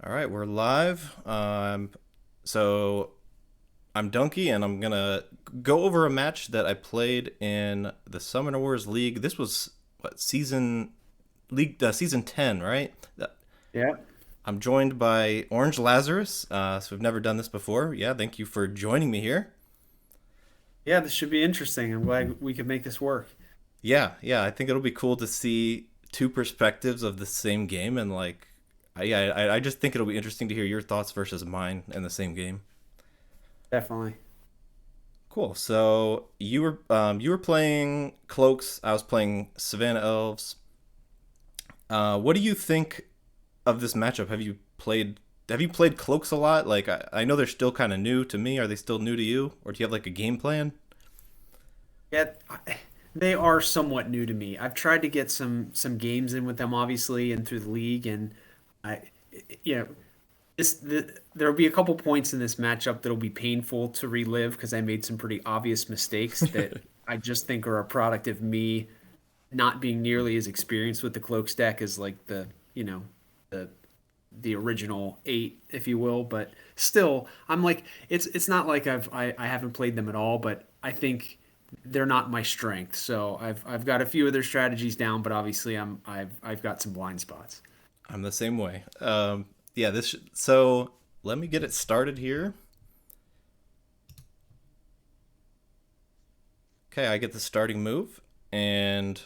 All right, we're live. So I'm Dunky, and I'm gonna go over a match that I played in the Summoner Wars League. This was what season 10, right? Yeah. I'm joined by Orange Lazarus. So we've never done this before. Yeah, thank you for joining me here. Yeah, this should be interesting. I'm glad we could make this work. Yeah, I think it'll be cool to see two perspectives of the same game, and I just think it'll be interesting to hear your thoughts versus mine in the same game. Definitely. Cool. So you were playing Cloaks. I was playing Savanna Elves. What do you think of this matchup? Have you played Cloaks a lot? Like I know they're still kind of new to me. Are they still new to you, or do you have like a game plan? Yeah, they are somewhat new to me. I've tried to get some games in with them, obviously, and through the league, and I, you know, there'll be a couple points in this matchup that'll be painful to relive because I made some pretty obvious mistakes that I just think are a product of me not being nearly as experienced with the Cloaks deck as like the the original eight, if you will. But still, I'm like, it's not like I haven't played them at all, but I think they're not my strength. So I've got a few of their strategies down, but obviously I've got some blind spots. I'm the same way. Yeah. So let me get it started here. Okay, I get the starting move, and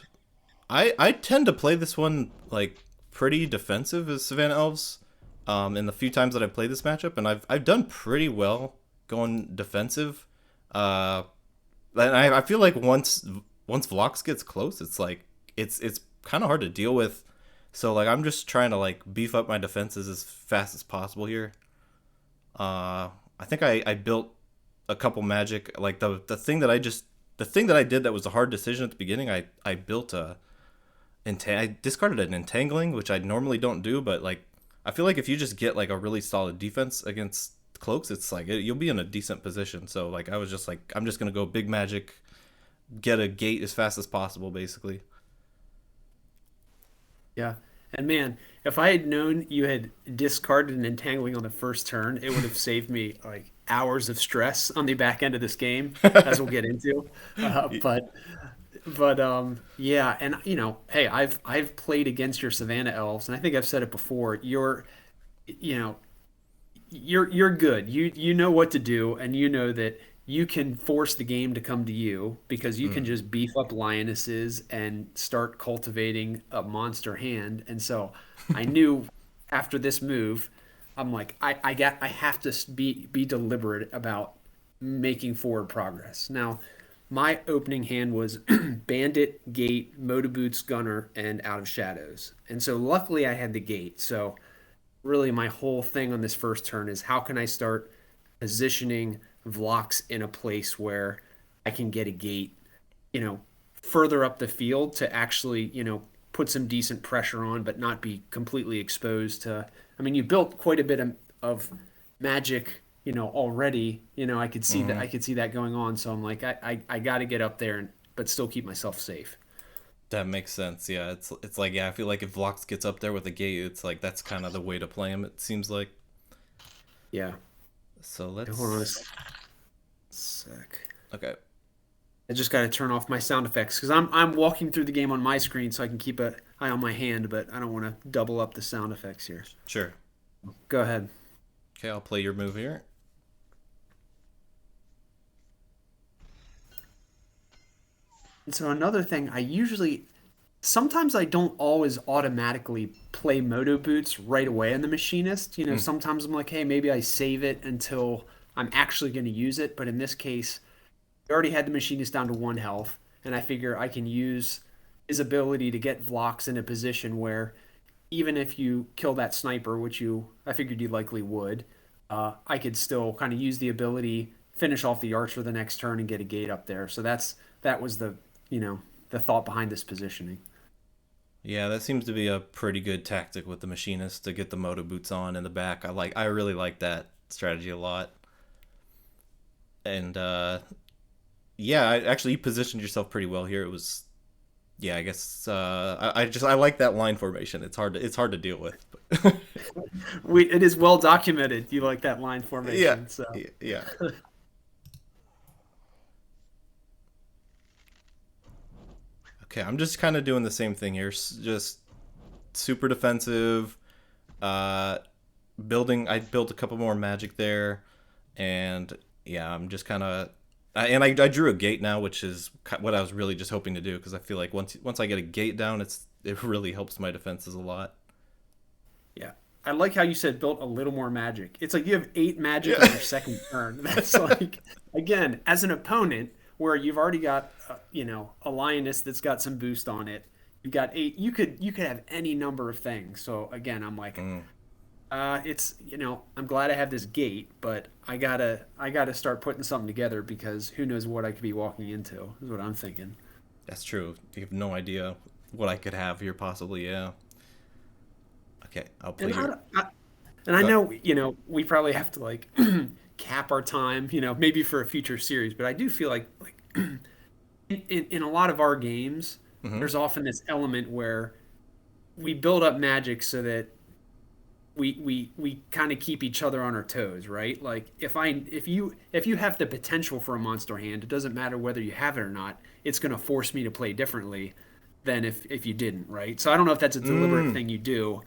I tend to play this one like pretty defensive as Savannah Elves. In the few times that I played this matchup, and I've done pretty well going defensive. Uh, and I feel like once Vlox gets close, it's kind of hard to deal with. So like I'm just trying to like beef up my defenses as fast as possible here. I think I built a couple magic like the thing that I did that was a hard decision at the beginning. I built I discarded an entangling, which I normally don't do, but like I feel like if you just get like a really solid defense against Cloaks, it's like you'll be in a decent position. So like I was just like I'm just gonna go big magic, get a gate as fast as possible, basically. Yeah. And man, if I had known you had discarded an entangling on the first turn, it would have saved me like hours of stress on the back end of this game, as we'll get into. But yeah, and hey, I've played against your Savannah Elves, and I think I've said it before. You know, you're good. You know what to do, and you know that you can force the game to come to you because you can Mm. just beef up lionesses and start cultivating a monster hand. And so I knew after this move, I'm like, I have to be deliberate about making forward progress. Now, my opening hand was Bandit, Gate, Motor Boots, Gunner, and Out of Shadows. And so luckily I had the gate. So really my whole thing on this first turn is how can I start positioning Vlox in a place where I can get a gate, you know, further up the field to actually, put some decent pressure on, but not be completely exposed to. I mean, you built quite a bit of magic, already. I could see that Hmm. I could see that going on. So I'm like, I got to get up there and but still keep myself safe. That makes sense. Yeah, it's like yeah, I feel like if Vlox gets up there with a gate, it's like that's kind of the way to play him. It seems like. Yeah. So Hold on a let's. sec. Okay. I just got to turn off my sound effects because I'm walking through the game on my screen so I can keep an eye on my hand, but I don't want to double up the sound effects here. Sure. Go ahead. Okay, I'll play your move here. And so another thing, sometimes I don't always automatically play Moto Boots right away on the Machinist. Mm. Sometimes I'm like, hey, maybe I save it until I'm actually going to use it. But in this case, I already had the Machinist down to one health, and I figure I can use his ability to get Vlox in a position where even if you kill that sniper, which I figured you likely would, I could still kind of use the ability, finish off the archer the next turn, and get a gate up there. So that was you know the thought behind this positioning. Yeah, that seems to be a pretty good tactic with the machinist to get the moto boots on in the back. I really like that strategy a lot. And yeah, actually you positioned yourself pretty well here. It was yeah, I guess I like that line formation. It's hard to deal with. It is well documented. You like that line Yeah, formation, so yeah. Okay, I'm just kind of doing the same thing here. Just super defensive. Uh, I built a couple more magic there, and yeah, I'm just kind of. I drew a gate now, which is what I was really just hoping to do because I feel like once I get a gate down, it really helps my defenses a lot. yeah. I like how you said built a little more magic. It's like you have 8 magic on Yeah. your second turn. That's like, again, as an opponent where you've already got, a lioness that's got some boost on it. You've got 8. You could have any number of things. So again, I'm like, Mm, I'm glad I have this gate, but I gotta start putting something together because who knows what I could be walking into is what I'm thinking. that's true. You have no idea what I could have here possibly. Yeah. Okay, I'll play And your. I Go. know, we probably have to like cap our time, maybe for a future series, but I do feel like in a lot of our games, Hmm. there's often this element where we build up magic so that we kind of keep each other on our toes, right? Like if you have the potential for a monster hand, it doesn't matter whether you have it or not. It's going to force me to play differently than if you didn't, right? So I don't know if that's a deliberate Mm. thing you do,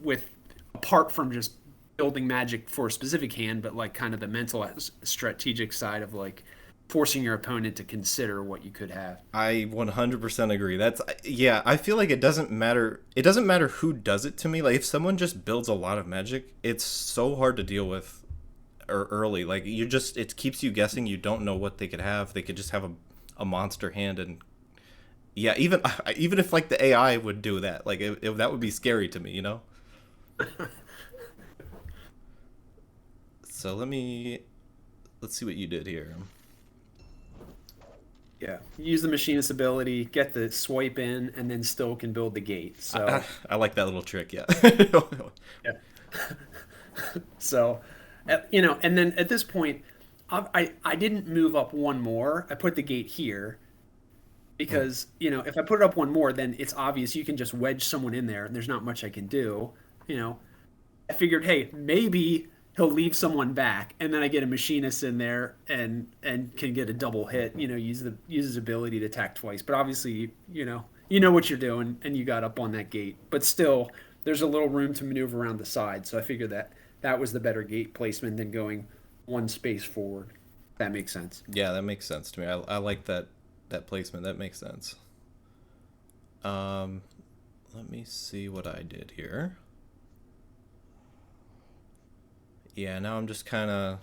with apart from just building magic for a specific hand, but like kind of the mental strategic side of like forcing your opponent to consider what you could have. I 100% agree. That's yeah. I feel like it doesn't matter. It doesn't matter who does it to me. Like if someone just builds a lot of magic, it's so hard to deal with early. Like it keeps you guessing. You don't know what they could have. They could just have a monster hand, and yeah, even if like the AI would do that, like that would be scary to me. So let's see what you did here. Yeah. Use the machinist ability, get the swipe in, and then still can build the gate. I, So, I like that little trick. Yeah. yeah. So, and then at this point, I didn't move up one more. I put the gate here Mm. because, if I put it up one more, then it's obvious you can just wedge someone in there and there's not much I can do. You know, I figured, hey, maybe he'll leave someone back, and then I get a machinist in there and can get a double hit. Use his ability to attack twice. But obviously, you know what you're doing, and you got up on that gate. But still, there's a little room to maneuver around the side. So I figured that was the better gate placement than going one space forward. If that makes sense. Yeah, that makes sense to me. I like that placement. That makes sense. Um, Let me see what I did here. Yeah, now I'm just kind of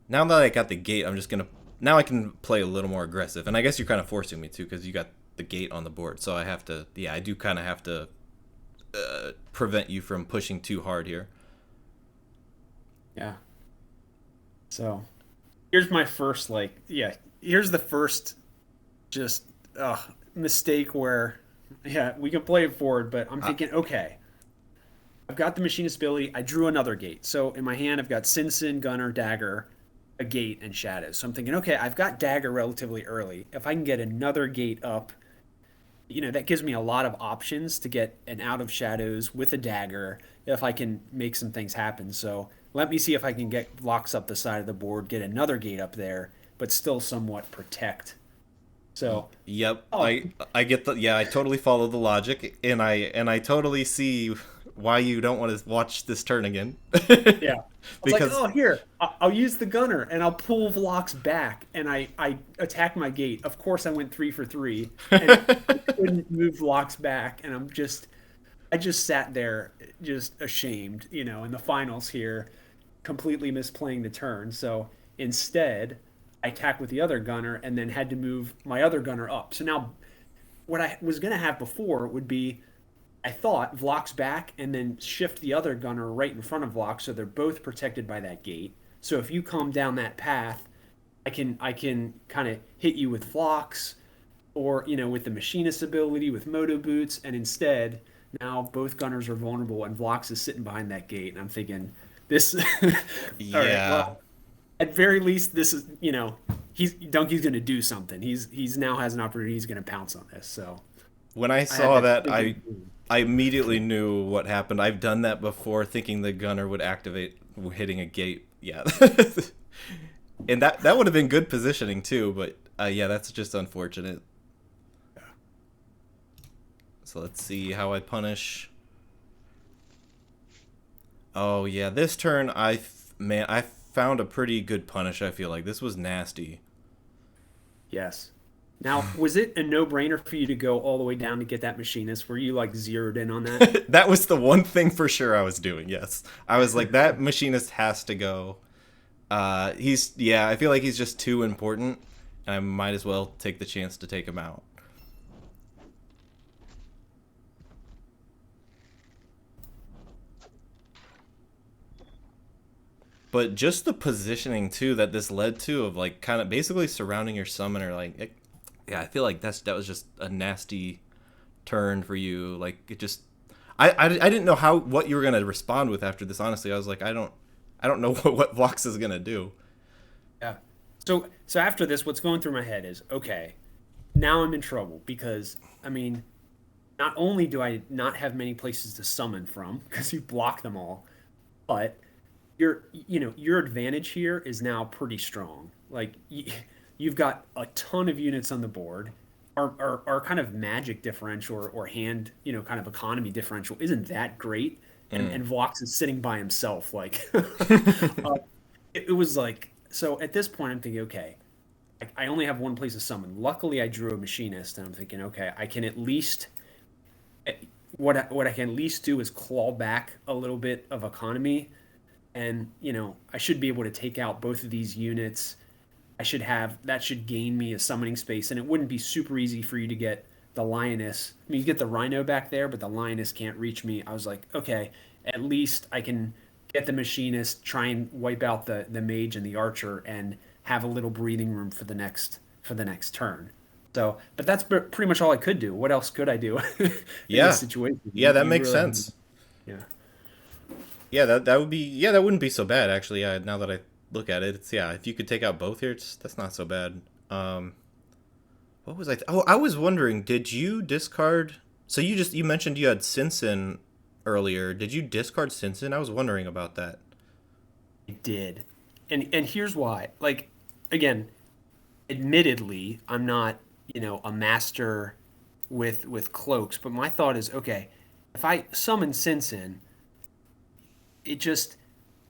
now that I got the gate, I'm just gonna now I can play a little more aggressive, and I guess you're kind of forcing me to because you got the gate on the board, so I have to. Yeah, I do kind of have to prevent you from pushing too hard here. Yeah. So here's my first yeah. Here's the first just mistake where yeah we can play it forward, but I'm Uh, thinking okay. I've got the machinist ability. I drew another gate. So in my hand, I've got Sin, Gunner, Dagger, a gate, and Shadows. So I'm thinking, okay, I've got Dagger relatively early. If I can get another gate up, that gives me a lot of options to get an out of Shadows with a Dagger if I can make some things happen. So let me see if I can get blocks up the side of the board, get another gate up there, but still somewhat protect. So, yep, oh, I get the yeah. I totally follow the logic, and I totally see why you don't want to watch this turn again. yeah. I was like, Because oh, here, I'll use the gunner and I'll pull Vlox back and I attack my gate. Of course, I went 3 for 3 and I couldn't move Vlox back. And I just sat there just ashamed, in the finals here, completely misplaying the turn. So instead, I attacked with the other gunner and then had to move my other gunner up. So now what I was going to have before would be I thought Vlock's back and then shift the other gunner right in front of Vlock so they're both protected by that gate. So if you come down that path, I can kind of hit you with Vlock's or with the machinist ability with moto boots, and instead now both gunners are vulnerable and Vlox is sitting behind that gate, and I'm thinking this. All right, yeah, well, at very least this is he's Dunky's going to do something. He's now has an opportunity. He's going to pounce on this. So when I I had saw that that, thinking. I immediately knew what happened. I've done that before, thinking the gunner would activate hitting a gate. Yeah, and that would have been good positioning too. But yeah, that's just unfortunate. So let's see how I punish. Oh yeah, this turn I found a pretty good punish. I feel like this was nasty. Yes. Now, was it a no-brainer for you to go all the way down to get that machinist? Were you like zeroed in on that? That was the one thing for sure I was doing. Yes, I was like that machinist has to go. He's yeah, I feel like he's just too important, and I might as well take the chance to take him out. But just the positioning too that this led to of like kind of basically surrounding your summoner, yeah, I feel like that was just a nasty turn for you. Like it just, I didn't know what you were gonna respond with after this. Honestly, I was like, I don't know what Vox is gonna do. Yeah. So after this, what's going through my head is, okay, now I'm in trouble because I mean, not only do I not have many places to summon from because you block them all, but your advantage here is now pretty strong. Like you've got a ton of units on the board. Our kind of magic differential or hand, kind of economy differential isn't that great. And Vox is sitting by himself. Like it was like so at this point I'm thinking, okay, I only have one place to summon. Luckily I drew a machinist and I'm thinking, okay, I can at least what I can at least do is claw back a little bit of economy and I should be able to take out both of these units. That should gain me a summoning space, and it wouldn't be super easy for you to get the lioness. I mean, you get the rhino back there, but the lioness can't reach me. I was like, okay, at least I can get the machinist, try and wipe out the mage and the archer, and have a little breathing room for the next turn. So, but that's pretty much all I could do. What else could I do in Yeah, this situation? yeah, that You makes really, sense. yeah. Yeah, that would be yeah, that wouldn't be so bad actually. Yeah, now that I look at it, it's yeah, if you could take out both here, that's not so bad. What was oh, I was wondering, did you discard? So you mentioned you had Sinsin earlier. Did you discard Sinsin? I was wondering about that. I did. And here's why. Like again, admittedly, I'm not, a master with cloaks, but my thought is, okay, if I summon Sinsin, it just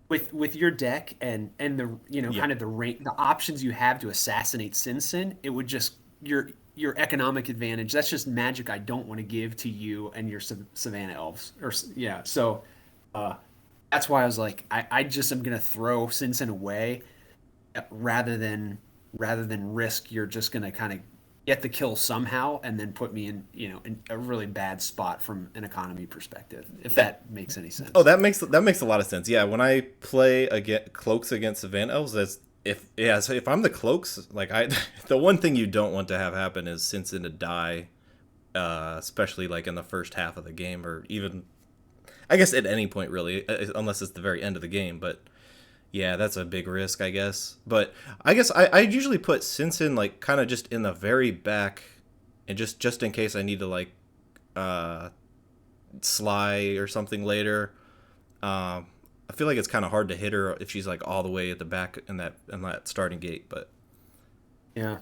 with your deck and the Yeah. kind of the options you have to assassinate Sinsin, it would just your economic advantage. That's just magic I don't want to give to you and your Savanna Elves. Or yeah, so uh, that's why I was like, I just am gonna throw Sinsin away rather than risk you're just gonna kind of get the kill somehow and then put me in a really bad spot from an economy perspective, if that makes any Oh, sense. that makes a lot of sense. Yeah, when I play cloaks against Savannah elves, that's so if I'm the cloaks, like I, the one thing you don't want to have happen is Sinsin to die, especially like in the first half of the game, or even I guess at any point really, unless it's the very end of the game. But yeah, that's a big risk, I guess. But I guess I usually put Sinsin like kind of just in the very back, and just in case I need to like uh Sly or something later. I feel like it's kind of hard to hit her if she's like all the way at the back in that starting gate. But Yeah.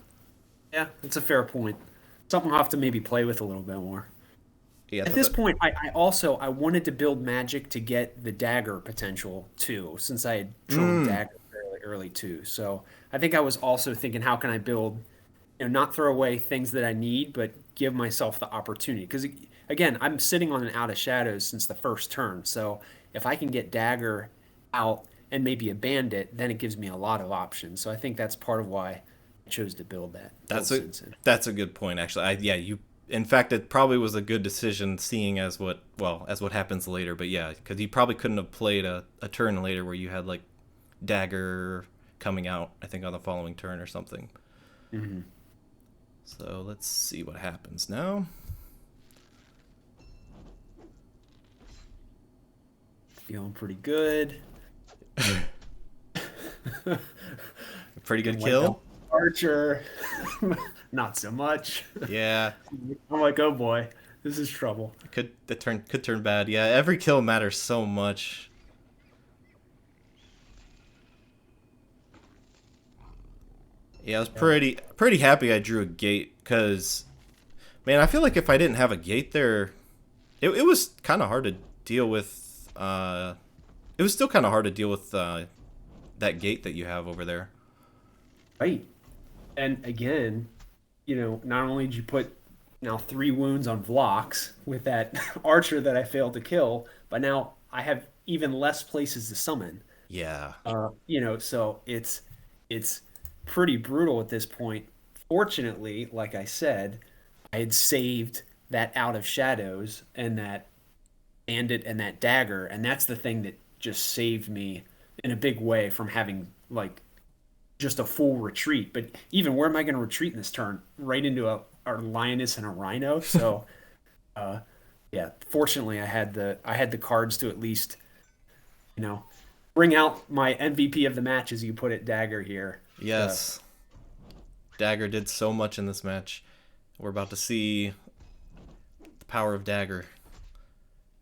Yeah, that's a fair point. Something I'll have to maybe play with a little bit more. yeah, At this point, I wanted to build magic to get the dagger potential too, since I had drawn dagger fairly early too. So I think I was also thinking, how can I build, not throw away things that I need, but give myself the opportunity. Because again, I'm sitting on an out of shadows since the first turn. So if I can get dagger out and maybe a bandit, then it gives me a lot of options. So I think that's part of why I chose to build that's a Simpson. that's a good point actually. Yeah, you. In fact, it probably was a good decision, seeing as what happens later. But yeah, because you probably couldn't have played a turn later where you had like dagger coming out. I think on the following turn or something. Hmm. So let's see what happens now. Feeling pretty good. Pretty good And like the kill. Archer, not so much. Yeah. I'm like, oh boy. This is trouble. Could turn bad. Yeah, every kill matters so much. Yeah, I was Yeah. pretty happy I drew a gate because man, I feel like if I didn't have a gate there, it was kind of hard to deal with. It was still kind of hard to deal with that gate that you have over there. Right. And again, not only did you put now 3 wounds on Vlox with that archer that I failed to kill, but now I have even less places to summon. Yeah. So it's pretty brutal at this point. Fortunately, like I said, I had saved that Out of Shadows and that Bandit and that Dagger, and that's the thing that just saved me in a big way from having like just a full retreat. But even where am I going to retreat in this turn? Right into a lioness and a rhino. So uh, yeah, fortunately I had the cards to at least you know bring out my MVP of the match, as you put it, Dagger here. To, Yes. Dagger did so much in this match. We're about to see the power of Dagger.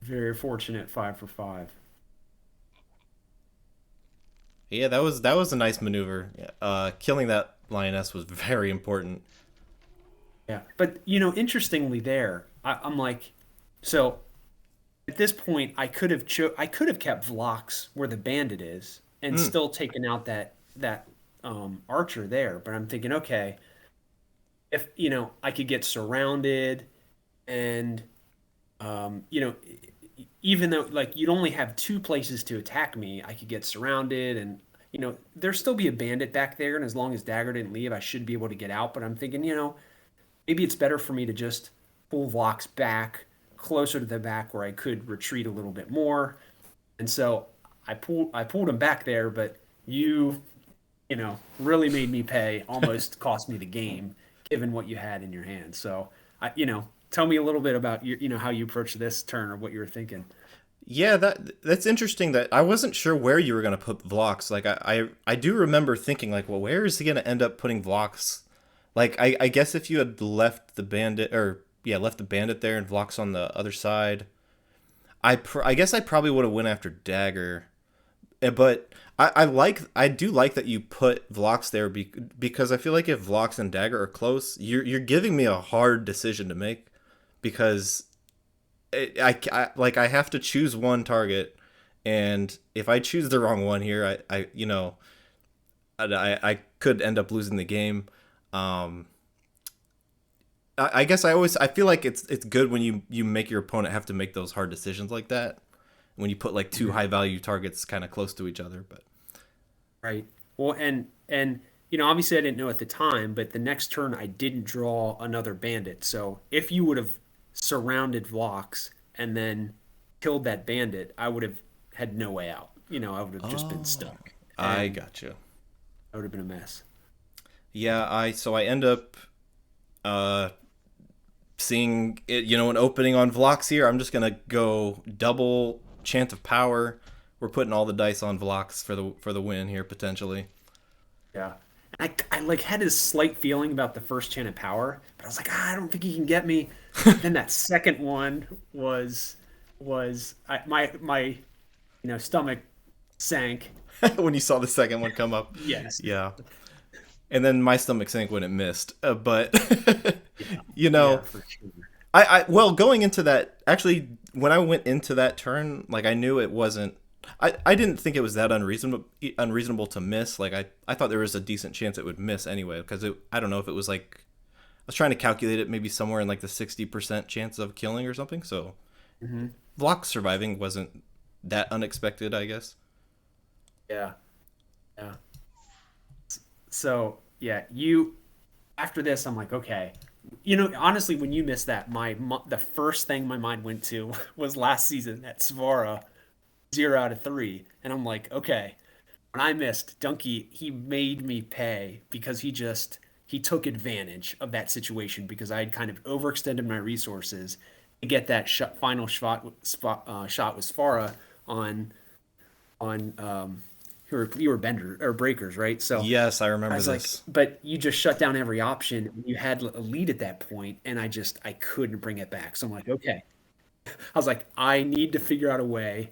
very fortunate 5 for 5. Yeah, that was a nice maneuver. Killing that lioness was very important. Yeah, but interestingly, I'm like, so at this point, I could have kept Vlox where the bandit is and Mm. still taken out that archer there. But I'm thinking, okay, if I could get surrounded, and even though like you'd only have 2 places to attack me, I could get surrounded, and there'd still be a bandit back there, and as long as Dagger didn't leave, I should be able to get out. But I'm thinking, maybe it's better for me to just pull Vox back closer to the back where I could retreat a little bit more. And so I pulled him back there, but really made me pay, almost cost me the game, given what you had in your hand. So tell me a little bit about how you approached this turn or what you were thinking. Yeah, that's interesting. That I wasn't sure where you were gonna put Vlox. Like I do remember thinking like, well, where is he gonna end up putting Vlox? Like I guess if you had left the bandit or yeah left the bandit there and Vlox on the other side, I guess I probably would have went after Dagger. But I do like that you put Vlox there because I feel like if Vlox and Dagger are close, you're giving me a hard decision to make because like I have to choose one target, and if I choose the wrong one here, I could end up losing the game. Um, I guess I feel like it's good when you make your opponent have to make those hard decisions like that when you put like two Mhm. high value targets kind of close to each other. But Right. Well, and obviously I didn't know at the time, but the next turn I didn't draw another bandit. So if you would have surrounded Vlox and then killed that bandit, I would have had no way out. I would have just been oh, stuck, I and gotcha. that would have been a mess. Yeah, I end up uh seeing it, an opening on Vlox here. I'm just gonna go double chant of power. We're putting all the dice on Vlox for the win here potentially. Yeah. I like had this slight feeling about the first Chant of Power, but I was like, I don't think he can get me. Then that second one my stomach sank. When you saw the second one come up, Yes. yeah. And then my stomach sank when it missed. But Yeah. you Yeah, know, for sure. well, going into that, actually, when I went into that turn, like I knew it wasn't. I didn't think it was that unreasonable to miss. Like I thought there was a decent chance it would miss anyway because I don't know if it was like I was trying to calculate it maybe somewhere in like the 60% chance of killing or something. So Hmm. Vlock surviving wasn't that unexpected, I guess. Yeah. Yeah. So yeah, you after this, I'm like, okay. Honestly, when you missed that, the first thing my mind went to was last season at Svara, 0 out of 3, and I'm like, okay. When I missed Dunky, he made me pay because he took advantage of that situation because I had kind of overextended my resources to get that final shot with Svara on you were bender or breakers, right? So Yes, I I remember was like, this. but you just shut down every option. You had a lead at that point, and I couldn't bring it back. So I'm like, okay. I was like, I need to figure out a way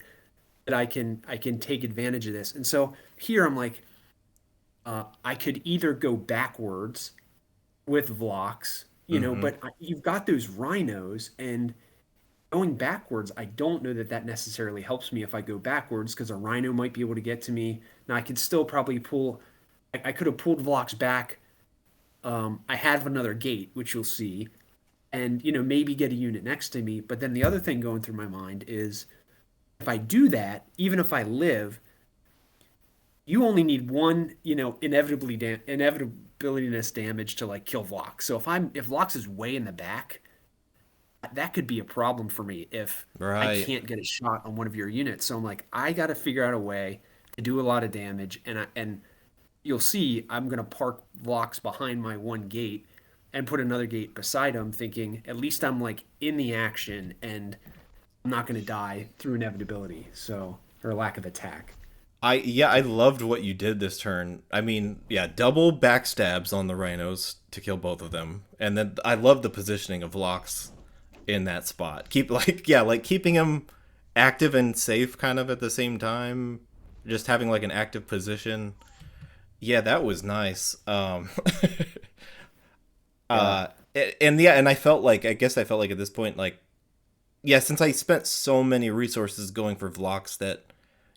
that I can take advantage of this. And so here I'm like, I could either go backwards with Vlox, Mm-hmm. but you've got those rhinos, and going backwards, I don't know that that necessarily helps me if I go backwards because a rhino might be able to get to me. Now I could still probably pull. I could have pulled Vlox back. I have another gate, which you'll see, and maybe get a unit next to me. But then the other thing going through my mind is if I do that, even if I live, you only need one, inevitabilityness damage to like kill Vlox. So if Vlox is way in the back, that could be a problem for me if I Right. can't get a shot on one of your units. So I'm like, I got to figure out a way to do a lot of damage, and you'll see I'm gonna park Vlox behind my one gate and put another gate beside him, thinking at least I'm like in the action and I'm not gonna die through inevitability, so or lack of attack. I loved what you did this turn. I mean, yeah, double backstabs on the rhinos to kill both of them, and then I love the positioning of Lox in that spot. Keep like yeah, like keeping him active and safe kind of at the same time. Just having like an active position. Yeah, that was nice. Yeah. Uh, and yeah, and I guess I felt like at this point, like yeah, since I spent so many resources going for Vlox that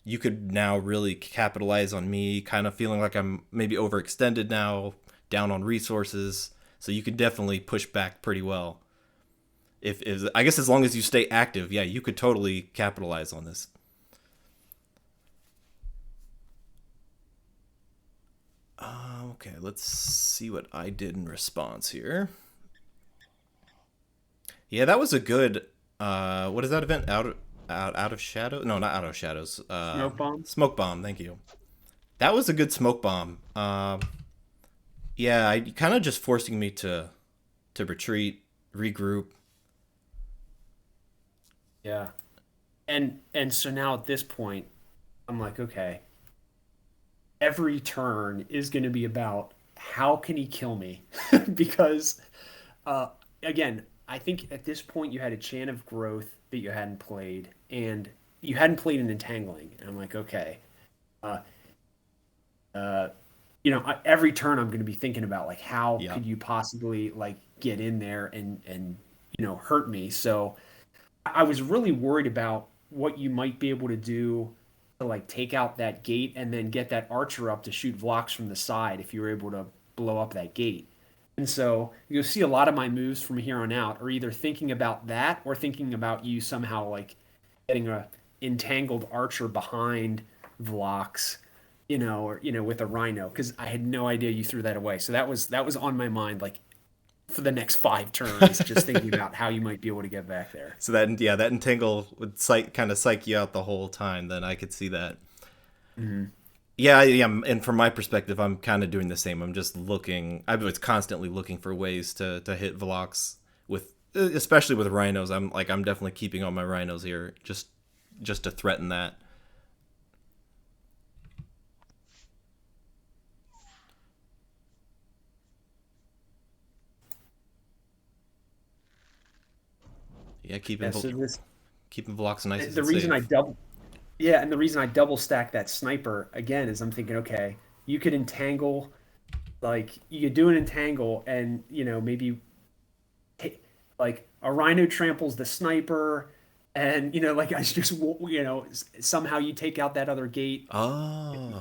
you could now really capitalize on me kind of feeling like I'm maybe overextended now, down on resources. So you could definitely push back pretty well. If I guess as long as you stay active, yeah, you could totally capitalize on this. Okay, let's see what I did in response here. Yeah, that was a good. What is that event? Out of shadow? No, not out of shadows. Smoke bomb. Smoke bomb. Thank you. That was a good smoke bomb. Yeah, kind of just forcing me to retreat, regroup. Yeah. And so now at this point, I'm like, okay, every turn is going to be about how can he kill me? Because uh again, I think at this point you had a chant of growth that you hadn't played and you hadn't played an entangling. And I'm like, okay, uh uh every turn I'm going to be thinking about like how Yeah. could you possibly like get in there and hurt me. So I was really worried about what you might be able to do to like take out that gate and then get that archer up to shoot Vlox from the side if you were able to blow up that gate. And so you'll see a lot of my moves from here on out are either thinking about that or thinking about you somehow like getting a entangled archer behind Vlox, or with a rhino because I had no idea you threw that away. So that was on my mind like for the next 5 turns, just thinking about how you might be able to get back there. So that yeah, that entangle would kind of psych you out the whole time. Then I could see that. Mhm. Yeah, yeah, and from my perspective, I'm kind of doing the same. I'm just looking. I was constantly looking for ways to hit Velox with, especially with rhinos. I'm definitely keeping on my rhinos here, just to threaten that. Yeah, Yeah, so this keeping Velox nice the and reason I safe. double yeah, and the reason I double stack that sniper again is I'm thinking, okay, you could entangle like you could do an entangle and maybe like a rhino tramples the sniper and like I just somehow you take out that other gate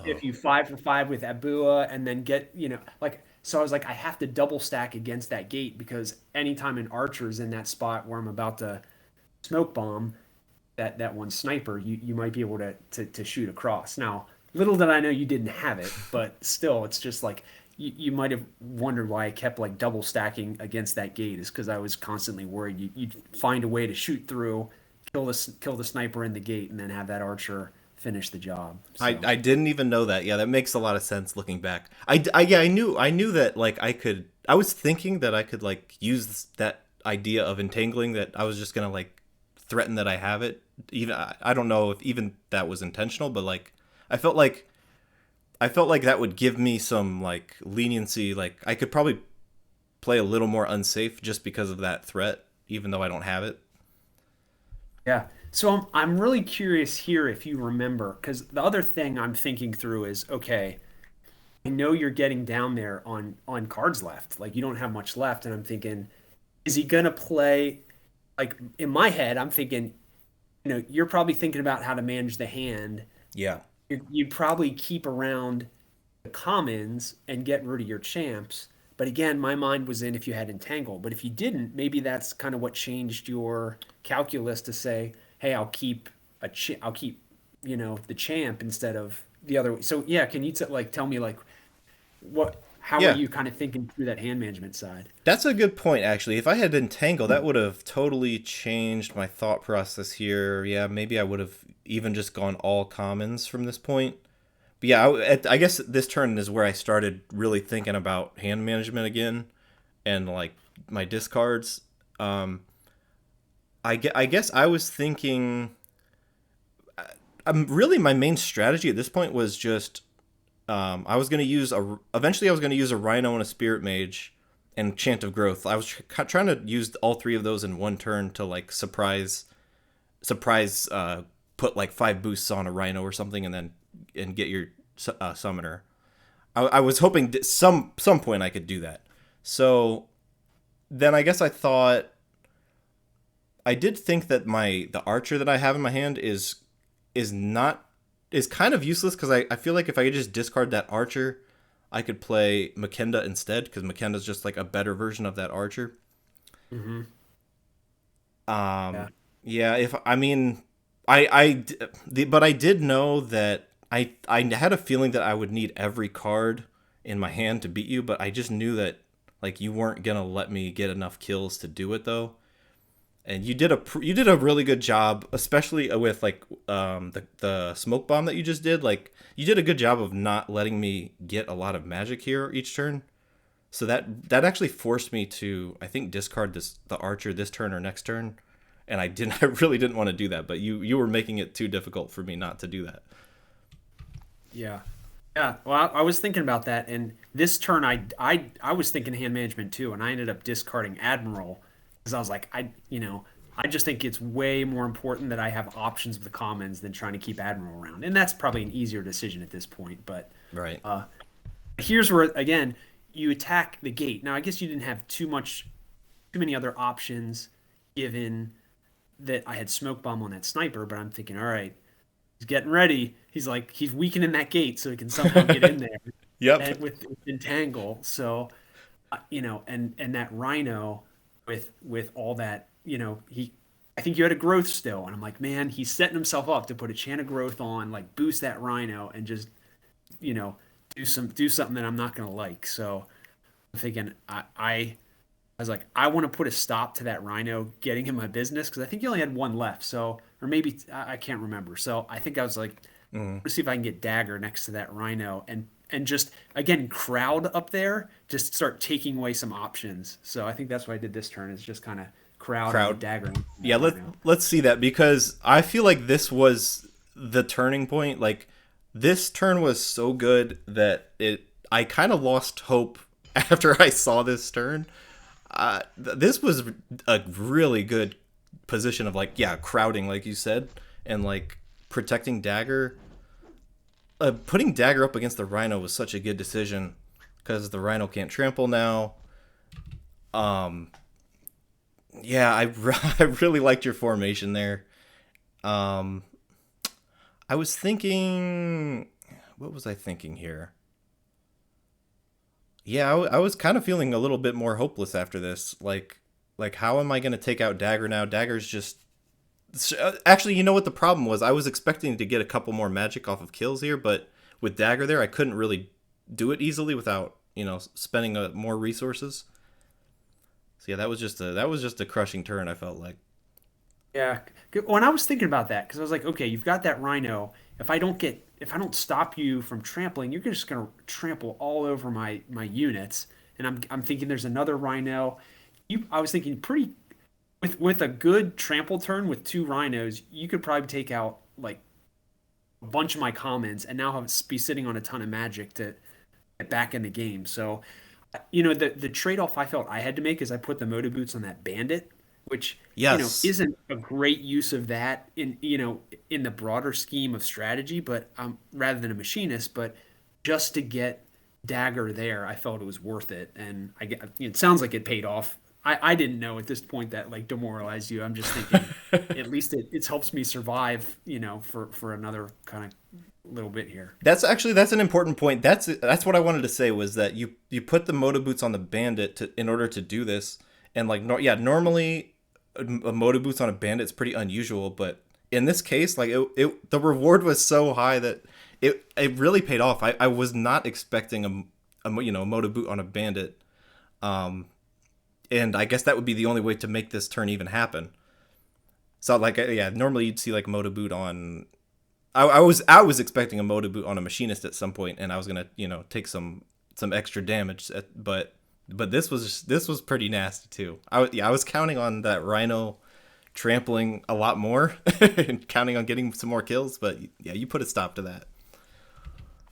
if Oh, you 5 for 5 with Abua and then get like so I was like I have to double stack against that gate because anytime an archer is in that spot where I'm about to smoke bomb that one sniper, you might be able to shoot across. Now, little did I know you didn't have it, but still, it's just like you might have wondered why I kept like double stacking against that gate is because I was constantly worried you'd find a way to shoot through, kill the sniper in the gate, and then have that archer finish the job. So I didn't even know that. Yeah, that makes a lot of sense looking back. Yeah, I knew that like I could. I was thinking that I could like use that idea of entangling. That I was just gonna like threaten that I have it. Even I don't know if even that was intentional, but like I felt like I felt like that would give me some like leniency. Like I could probably play a little more unsafe just because of that threat, even though I don't have it. Yeah. So I'm really curious here if you remember, because the other thing I'm thinking through is, okay, I know you're getting down there on cards left. Like you don't have much left, and I'm thinking, is he gonna play? Like in my head, I'm thinking, you're probably thinking about how to manage the hand. Yeah. You'd probably keep around the commons and get rid of your champs. But again, my mind was in if you had entangle. But if you didn't, maybe that's kind of what changed your calculus to say, hey, I'll keep the champ instead of the other. So yeah, can you like tell me like what how are Yeah. you kind of thinking through that hand management side? That's a good point, actually. If I had Entangle, that would have totally changed my thought process here. Yeah, maybe I would have even just gone all commons from this point. But yeah, I guess this turn is where I started really thinking about hand management again and like my discards. Um, I guess I was thinking. Really, my main strategy at this point was just I was going to use a. Eventually, I was going to use a Rhino and a Spirit Mage and Chant of Growth. I was trying to use all three of those in one turn to like surprise, put like 5 boosts on a Rhino or something, and get your summoner. I was hoping some point I could do that. So then I guess I thought I did think that the archer that I have in my hand is not is kind of useless because I feel like if I could just discard that archer, I could play Makenda instead because Makenda's just like a better version of that archer. Mm-hmm. Yeah. Yeah, if I mean, but I did know that I had a feeling that I would need every card in my hand to beat you, but I just knew that like you weren't gonna let me get enough kills to do it though. And you did a really good job, especially with like the smoke bomb that you just did. Like you did a good job of not letting me get a lot of magic here each turn. So that actually forced me to I think discard the archer this turn or next turn, and I didn't I really didn't want to do that. But you were making it too difficult for me not to do that. Yeah. Yeah. Well, I was thinking about that, and this turn, I was thinking hand management too, and I ended up discarding Admiral because I was like, I just think it's way more important that I have options with the commons than trying to keep Admiral around, and that's probably an easier decision at this point. But Right. here's where again you attack the gate. Now, I guess you didn't have too many other options, given that I had smoke bomb on that sniper. But I'm thinking, all right, he's getting ready. He's weakening that gate so he can somehow get in there Yep. and with entangle. So and that Rhino with all that, he I think you had a growth still, and I'm like, man, he's setting himself up to put a chant of growth on, like boost that Rhino and just you know do something that I'm not gonna like. So I'm thinking I was like, I want to put a stop to that Rhino getting in my business because I think you only had one left. So, or maybe I can't remember. So I think I was like, Mm. let's see if I can get Dagger next to that Rhino and just again crowd up there, just start taking away some options. So I think that's what I did this turn is just kind of crowd and get Crowd. Dagger on Yeah. that Rhino. Let's see that because I feel like this was the turning point. Like this turn was so good that I kind of lost hope after I saw this turn. This was a really good position of like yeah crowding like you said and like protecting Dagger. Putting Dagger up against the Rhino was such a good decision because the Rhino can't trample now. Um, yeah, I really liked your formation there. Um, I was thinking, what was I thinking here? Yeah, I was kind of feeling a little bit more hopeless after this. Like how am I going to take out Dagger now? Dagger's just actually, you know what the problem was? I was expecting to get a couple more magic off of kills here, but with Dagger there, I couldn't really do it easily without spending more resources. So yeah, that was just a crushing turn. I felt like. Yeah. When I was thinking about that, because I was like, okay, you've got that Rhino. If I don't stop you from trampling, you're just gonna trample all over my units. And I'm thinking there's another Rhino. I was thinking pretty with a good trample turn with two Rhinos, you could probably take out like a bunch of my commons and now have be sitting on a ton of magic to get back in the game. So, the trade-off I felt I had to make is I put the moto boots on that bandit, which, Yes. isn't a great use of that in the broader scheme of strategy, but rather than a machinist, but just to get Dagger there, I felt it was worth it. And it sounds like it paid off. I didn't know at this point that like demoralized you. I'm just thinking at least it helps me survive, for another kind of little bit here. That's an important point. That's what I wanted to say was that you put the moto boots on the bandit in order to do this, and like normally a moto boots on a bandit's pretty unusual, but in this case, like the reward was so high that it really paid off. I was not expecting a moto boot on a bandit, and I guess that would be the only way to make this turn even happen. So like yeah, normally you'd see like moto boot on. I was expecting a moto boot on a machinist at some point, and I was gonna take some extra damage, but this was pretty nasty too. I was counting on that rhino trampling a lot more and counting on getting some more kills, but yeah, you put a stop to that.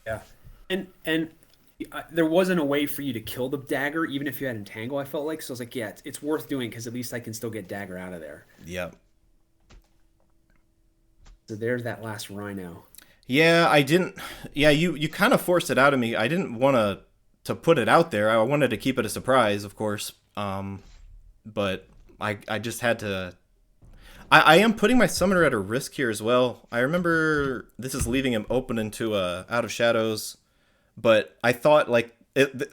Yeah. And there wasn't a way for you to kill the dagger, even if you had entangle. I felt like so. I was like, yeah, it's worth doing because at least I can still get dagger out of there. Yeah. So there's that last rhino. Yeah, I didn't. Yeah, you kind of forced it out of me. I didn't want to put it out there. I wanted to keep it a surprise, of course. But I just had to. I am putting my summoner at a risk here as well. I remember this is leaving him open into Out of Shadows, but I thought like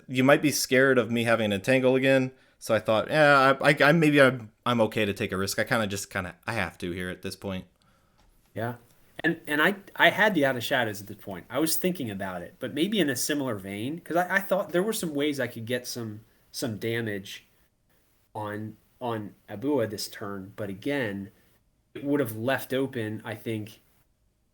you might be scared of me having an entangle again. So I thought, yeah, I maybe I'm okay to take a risk. I kind of I have to here at this point. Yeah. And I had the out of shadows at this point. I was thinking about it, but maybe in a similar vein, because I thought there were some ways I could get some damage on Abua this turn, but again, it would have left open, I think,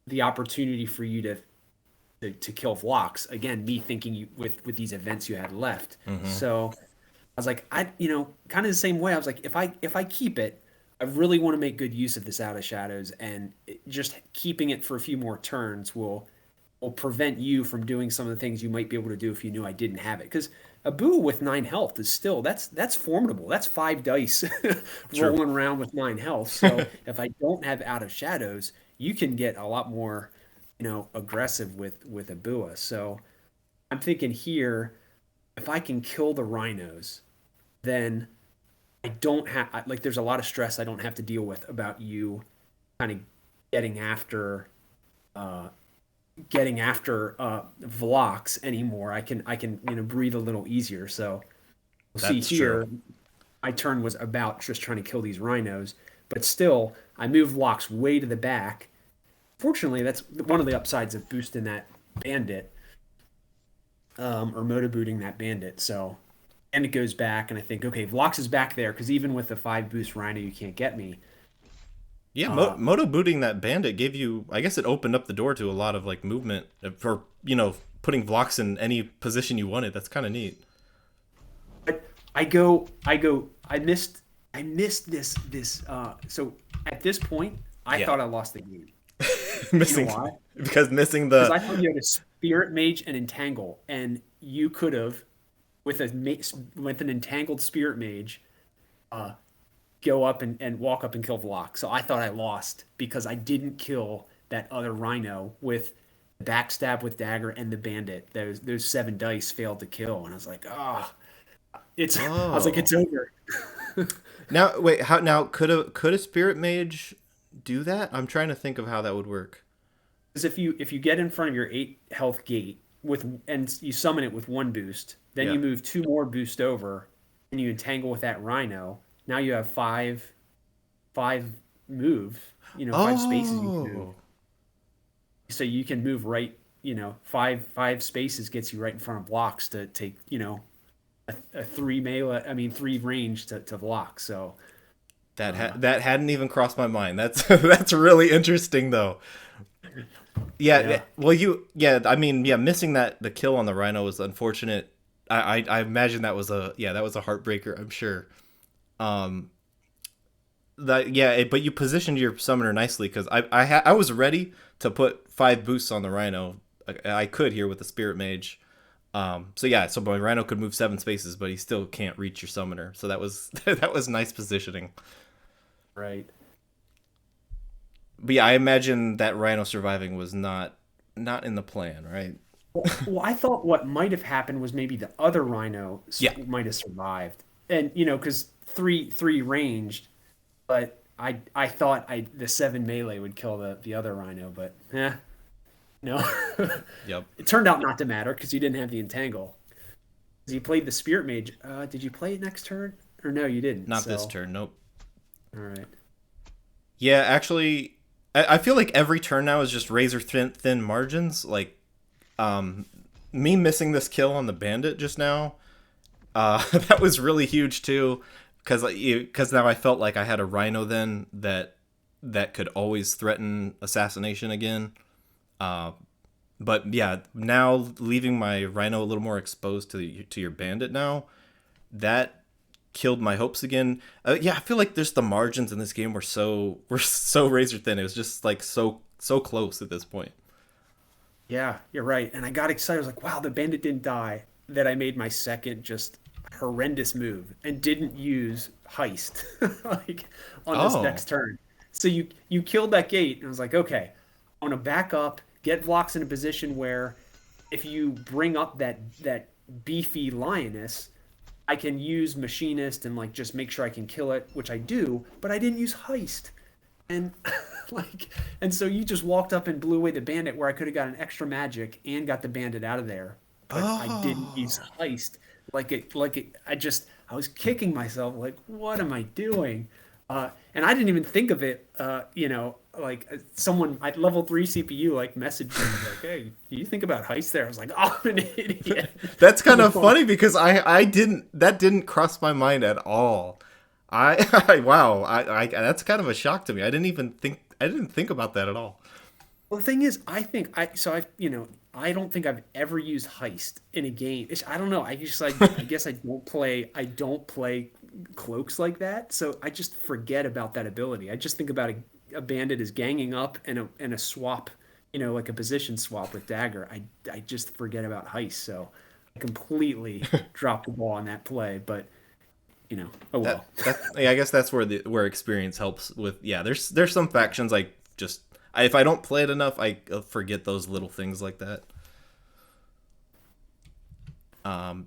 the opportunity for you to kill Vlox. Again, me thinking with these events you had left. Hmm. So I was like, kind of the same way. I was like, if I keep it, I really want to make good use of this out of shadows, and just keeping it for a few more turns will prevent you from doing some of the things you might be able to do if you knew I didn't have it. Because Abu with 9 health is still that's formidable. That's 5 dice True. rolling around with 9 health. So if I don't have out of shadows, you can get a lot more, aggressive with Abua. So I'm thinking here, if I can kill the rhinos, then I don't have like there's a lot of stress I don't have to deal with about you kind of getting after uh Vlox anymore. I can breathe a little easier. So we'll see That's true. here. My turn was about just trying to kill these rhinos, but still I moved Vlox way to the back. Fortunately, that's one of the upsides of boosting that bandit, or moto booting that bandit. So and it goes back, and I think, okay, Vlox is back there because even with the 5 boost Rhino, you can't get me. Yeah, Uh, moto booting that bandit gave you. I guess it opened up the door to a lot of like movement for putting blocks in any position you wanted. That's kind of neat. but I missed this. So at this point, I Yeah, thought I lost the game. You know missing why? because missing Because the. I thought you had a Spirit Mage and Entangle, and you could have, with with an entangled Spirit Mage, uh, go up and walk up and kill Vlock. So I thought I lost because I didn't kill that other Rhino with the backstab with Dagger and the Bandit. Those 7 dice failed to kill, and I was like, oh, it's. I was like, Oh, it's over. now wait. How now could a spirit mage do that? I'm trying to think of how that would work. Because if you get in front of your 8 health gate and you summon it with 1 boost, then Yeah. you move 2 more boost over, and you entangle with that Rhino. Now you have five move. 5 spaces you can move. Oh, So you can move right. Five spaces gets you right in front of blocks to take. A 3 melee. I mean 3 range to block. So that hadn't even crossed my mind. That's that's really interesting though. Yeah. yeah. Well, yeah. I mean, yeah. Missing the kill on the rhino was unfortunate. I imagine that was a heartbreaker. I'm sure. Um, that yeah, but you positioned your summoner nicely because I was ready to put 5 boosts on the Rhino. I could here with the Spirit Mage. So yeah, so my Rhino could move 7 spaces, but he still can't reach your summoner. So that was that was nice positioning. Right. But yeah, I imagine that Rhino surviving was not in the plan, right? Well, I thought what might have happened was maybe the other Rhino Yeah. might have survived, and because three ranged, but I thought the 7 melee would kill the other Rhino, but no, Yep. it turned out not to matter because you didn't have the entangle. 'Cause you played the Spirit Mage. Did you play it next turn or no? You didn't. Not this So turn. Nope. all right. Yeah, actually, I feel like every turn now is just razor thin margins. Like, um, me missing this kill on the bandit just now, that was really huge too, because now I felt like I had a Rhino then that could always threaten assassination again. Uh, but yeah, now leaving my Rhino a little more exposed to your bandit now, that killed my hopes again. Yeah, I feel like there's the margins in this game were so razor thin. It was just like so close at this point. Yeah, you're right. And I got excited. I was like, wow, the bandit didn't die. That I made my second just horrendous move and didn't use heist like on this Oh, next turn. So you killed that gate, and I was like, okay, I want to back up, get Vlox in a position where if you bring up that beefy lioness, I can use machinist and like just make sure I can kill it, which I do, but I didn't use heist. And like and so you just walked up and blew away the bandit where I could have got an extra magic and got the bandit out of there, but I didn't use oh, heist. I was kicking myself like what am I doing? And I didn't even think of it. Someone at level 3 CPU like messaged me like, "Hey, do you think about heist there?" I was like, "Oh, I'm an idiot." that's On kind the of phone. funny because I didn't that didn't cross my mind at all. Wow, I that's kind of a shock to me. I didn't think about that at all. Well, the thing is, I think I so I I don't think I've ever used heist in a game. I don't know. I guess I don't play cloaks like that, so I just forget about that ability. I just think about a bandit is ganging up and a swap, like a position swap with Dagger. I just forget about heist, so I completely dropped the ball on that play. But oh That well. that yeah, I guess that's where experience helps with. Yeah, there's some factions like just if I don't play it enough, I forget those little things like that.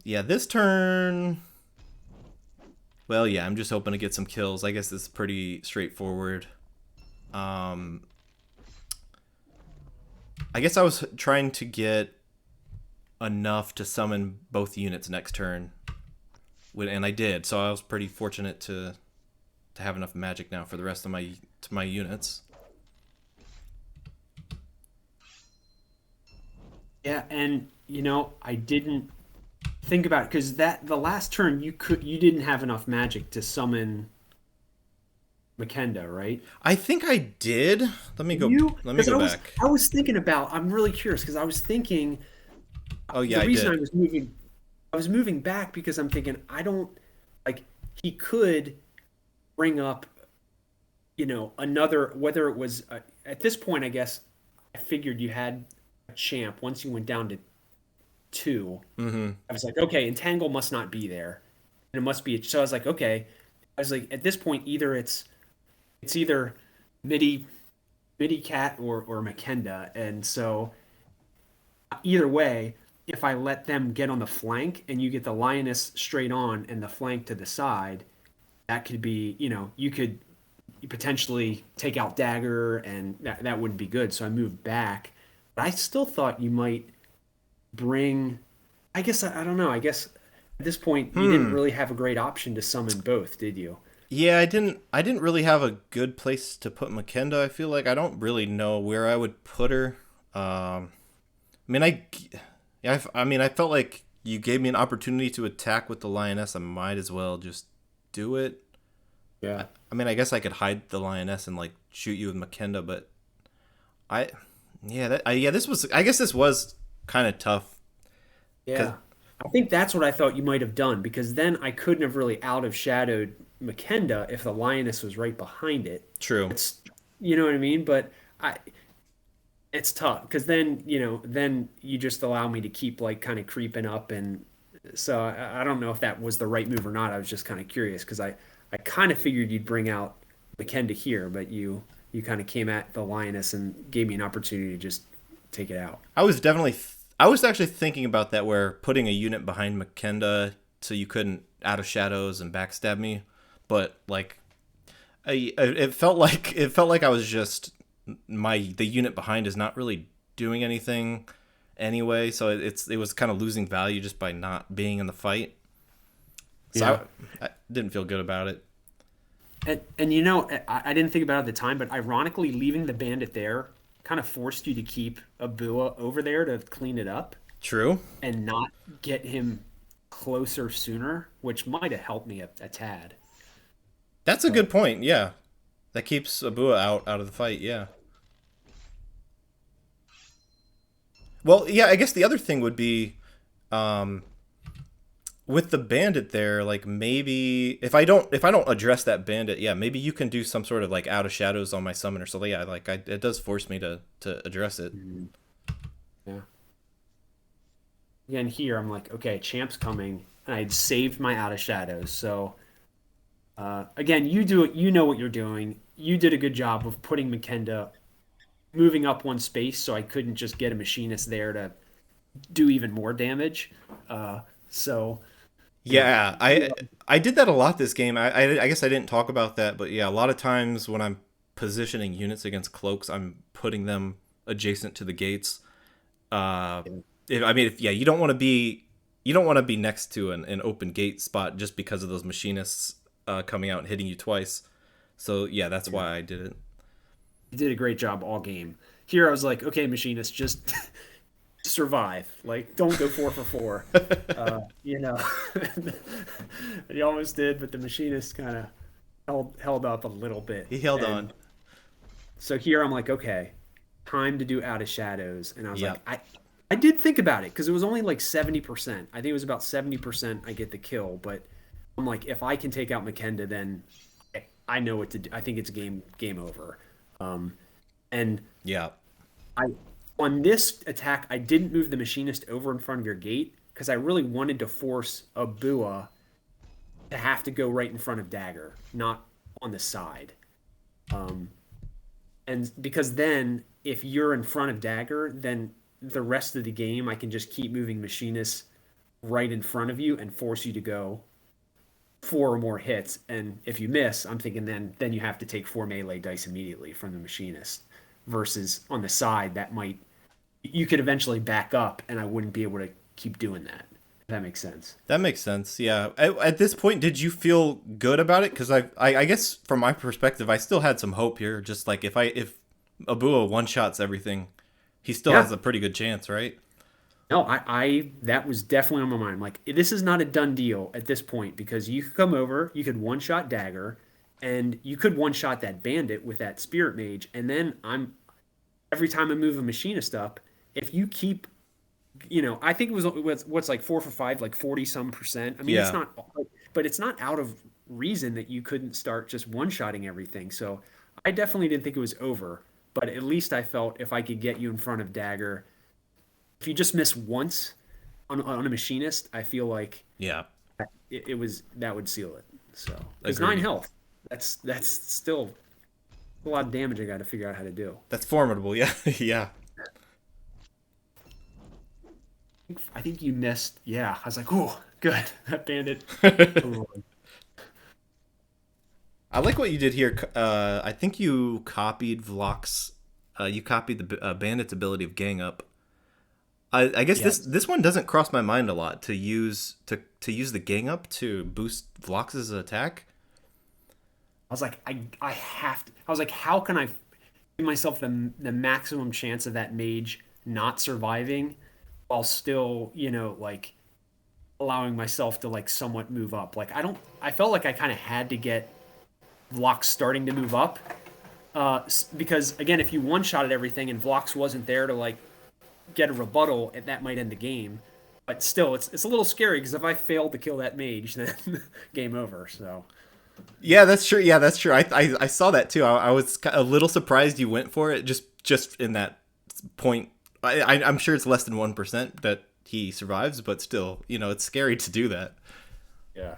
Yeah, this turn. Well, yeah, I'm just hoping to get some kills. I guess it's pretty straightforward. Um, I guess I was trying to get enough to summon both units next turn, and I did. So I was pretty fortunate to have enough magic now for the rest of my units. Yeah, and I didn't think about it because that the last turn you didn't have enough magic to summon Makenda, right? I think I did. Let me go. You Let me because go I was back. I was thinking about I'm really curious because I was thinking Oh yeah, the I reason did. I was moving back because I'm thinking I don't like he could bring up another whether it was at this point I guess I figured you had a champ once you went down to two. Mm-hmm. I was like, okay, entangle must not be there, and it must be. So I was like, okay. I was like, at this point, it's either midi midi cat or Makenda, and so either way, if I let them get on the flank and you get the lioness straight on and the flank to the side, that could be you could potentially take out Dagger, and that wouldn't be good. So I moved back, but I still thought you might bring. I guess I don't know. I guess at this point you didn't Hmm. really have a great option to summon both, did you? Yeah, I didn't really have a good place to put Makenda. I feel like I don't really know where I would put her. I mean, yeah, I mean, I felt like you gave me an opportunity to attack with the lioness. I might as well just do it. Yeah. I mean, I guess I could hide the lioness and like shoot you with Makenda, but I, yeah, yeah, this was. I guess this was kind of tough because Yeah. I think that's what I thought you might have done because then I couldn't have really out of shadowed Makenda if the lioness was right behind it. True. It's, you know what I mean? But I, it's tough because then, then you just allow me to keep like kind of creeping up. And so I don't know if that was the right move or not. I was just kind of curious because I kind of figured you'd bring out Makenda here, but you kind of came at the lioness and gave me an opportunity to just take it out. I was actually thinking about that, where putting a unit behind Makenda so you couldn't out of shadows and backstab me, but like it felt like I was just the unit behind is not really doing anything anyway, so it was kind of losing value just by not being in the fight. Yeah. So I didn't feel good about it. And I didn't think about it at the time, but ironically, leaving the bandit there kind of forced you to keep Abua over there to clean it up True. and not get him closer sooner, which might have helped me a tad. That's a But good point. Yeah, that keeps Abua out of the fight. Yeah. Well, yeah. I guess the other thing would be, um, with the bandit there. Like maybe if I don't address that bandit, yeah, maybe you can do some sort of like out of shadows on my summon or something. Yeah, it does force me to address it. Mhm. Yeah. Again, here I'm like, okay, champ's coming, and I'd saved my out of shadows. So again, you do it. You know what you're doing. You did a good job of putting Makenda moving up one space, so I couldn't just get a machinist there to do even more damage. So you know, Yeah, I did that a lot this game. I guess I didn't talk about that, but yeah, a lot of times when I'm positioning units against cloaks, I'm putting them adjacent to the gates. Uh, if yeah, you don't want to be next to an open gate spot just because of those machinists coming out and hitting you twice. So yeah, that's yeah, why I did it. you did a great job all game. Here I was like, okay, machinist, just survive. Like, don't go 4 for 4. You know, you almost did, but the machinist kind of held up a little bit. He held on. And so here I'm like, okay, time to do Out of Shadows. And I was like, Yep. I did think about it because it was only like 70%. I think it was about 70% I get the kill, but I'm like, if I can take out Makenda, then I know what to do. I think it's game over. Um, and Yeah. I on this attack, I didn't move the machinist over in front of your gate because I really wanted to force Abua to have to go right in front of Dagger, not on the side. Um, and because then if you're in front of Dagger, then the rest of the game I can just keep moving machinists right in front of you and force you to go 4 or more hits. And if you miss, I'm thinking then you have to take 4 melee dice immediately from the machinist. Versus on the side, that might you could eventually back up, and I wouldn't be able to keep doing that. If that makes sense. That makes sense. Yeah. At this point, did you feel good about it? Because I guess from my perspective, I still had some hope here. Just like if Abua one shots everything, he still Yeah. has a pretty good chance, right? No, I that was definitely on my mind. Like this is not a done deal at this point because you could come over, you could one shot Dagger, and you could one shot that bandit with that spirit mage, and then I'm every time I move a machinist up, if you keep I think it was what's like 4 for 5, like 40 some percent. I mean, it's Yeah. not, but it's not out of reason that you couldn't start just one shotting everything. So I definitely didn't think it was over, but at least I felt if I could get you in front of Dagger, if you just miss once on a machinist, I feel like Yeah. it was that would seal it. So because nine Agreed. health, that's still a lot of damage I got to figure out how to do. That's formidable. Yeah. Yeah. I think you missed. Yeah, I was like, oh, good. That bandit. Oh, I like what you did here. I think you copied Vlock's. You copied the bandit's ability of gang up. I guess yes. this one doesn't cross my mind a lot to use the gang up to boost Vlox's attack. I was like, I have to. I was like, how can I give myself the maximum chance of that mage not surviving while still, like allowing myself to like somewhat move up. Like I felt like I kind of had to get Vlox starting to move up. Because again, if you one shot at everything and Vlox wasn't there to like get a rebuttal, that might end the game. But still, it's a little scary because if I failed to kill that mage, then game over. So Yeah, that's true. Yeah, that's true. I saw that too. I was a little surprised you went for it just in that point. I'm sure it's less than 1% that he survives, but still, it's scary to do that. Yeah.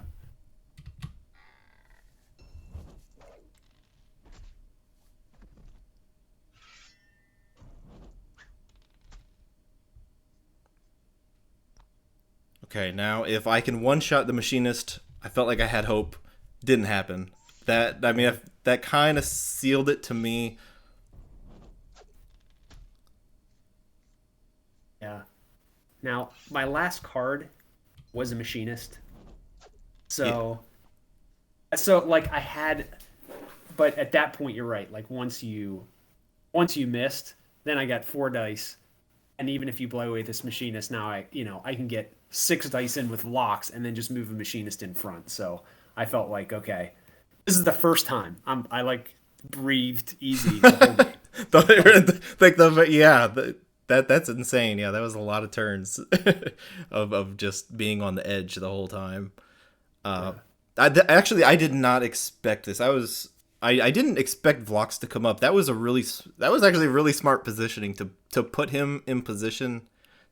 Okay, now if I can one shot the machinist, I felt like I had hope. Didn't happen. That I mean, that kind of sealed it to me. Yeah. Now, my last card was a machinist. Yeah, So like I had, but at that point you're right. Like once you missed, then I got 4 dice, and even if you blow away this machinist, now I can get 6 dice in with locks, and then just move a machinist in front. So I felt like, okay, this is the first time I like breathed easy the whole game. like that's insane. Yeah, that was a lot of turns of just being on the edge the whole time. Uh, Yeah. actually, I did not expect this. I didn't expect Vlox to come up. That was actually really smart positioning to put him in position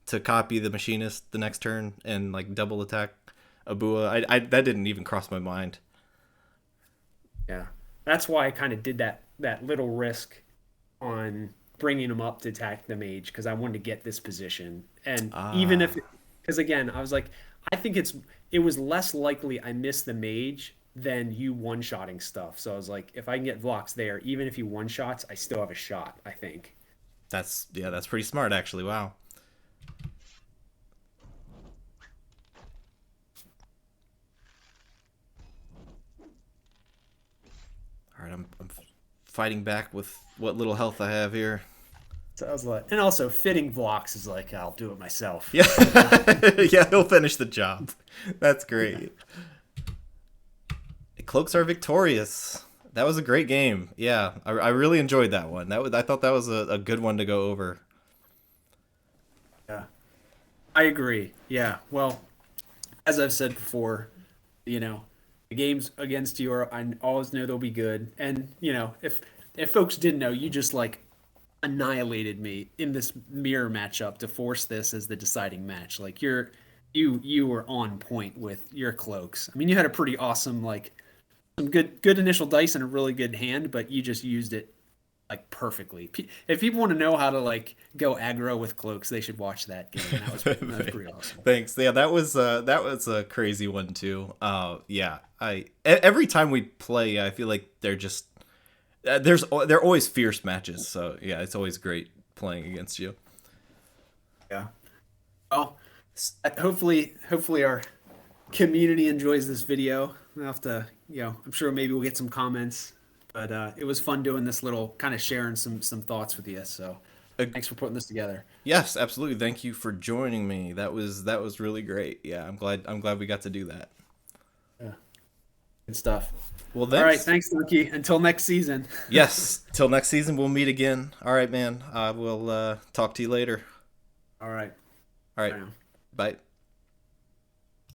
to copy the machinist the next turn and like double attack Abua. I that didn't even cross my mind. Yeah. That's why I kind of did that little risk on bringing him up to attack the mage because I wanted to get this position. And even if, Ah, because again, I was like, I think it was less likely I miss the mage than you one-shotting stuff. So I was like, if I can get Vlox there, even if he one-shots, I still have a shot, I think. that's pretty smart actually. Wow. All right, I'm fighting back with what little health I have here. So I was like, and also fitting Vlox is like, I'll do it myself. Yeah, So now, yeah, he'll finish the job. That's great. Cloaks are victorious. That was a great game. Yeah, I really enjoyed that one. I thought that was a good one to go over. yeah, I agree. Yeah. Well, as I've said before, you know, the games against you are I always know they'll be good. And, if folks didn't know, you just like annihilated me in this mirror matchup to force this as the deciding match. Like you were on point with your cloaks. I mean, you had a pretty awesome like some good initial dice and a really good hand, but you just used it like perfectly. If people want to know how to like go aggro with cloaks, they should watch that game. That was pretty awesome. Thanks. Yeah, that was a crazy one too. Yeah, every time we play, I feel like they're just they're always fierce matches. So yeah, it's always great playing against you. Yeah. Well, hopefully our community enjoys this video. We'll have to, I'm sure maybe we'll get some comments, but it was fun doing this little kind of sharing some thoughts with you. So Uh, thanks for putting this together. yes, absolutely. Thank you for joining me. That was really great. Yeah, I'm glad we got to do that. Yeah, good stuff. Well, All right, thanks. thanks, Dunky. Until next season. Yes. Till next season, we'll meet again. All right, man. I will talk to you later. All right. All right. Bye now. Bye.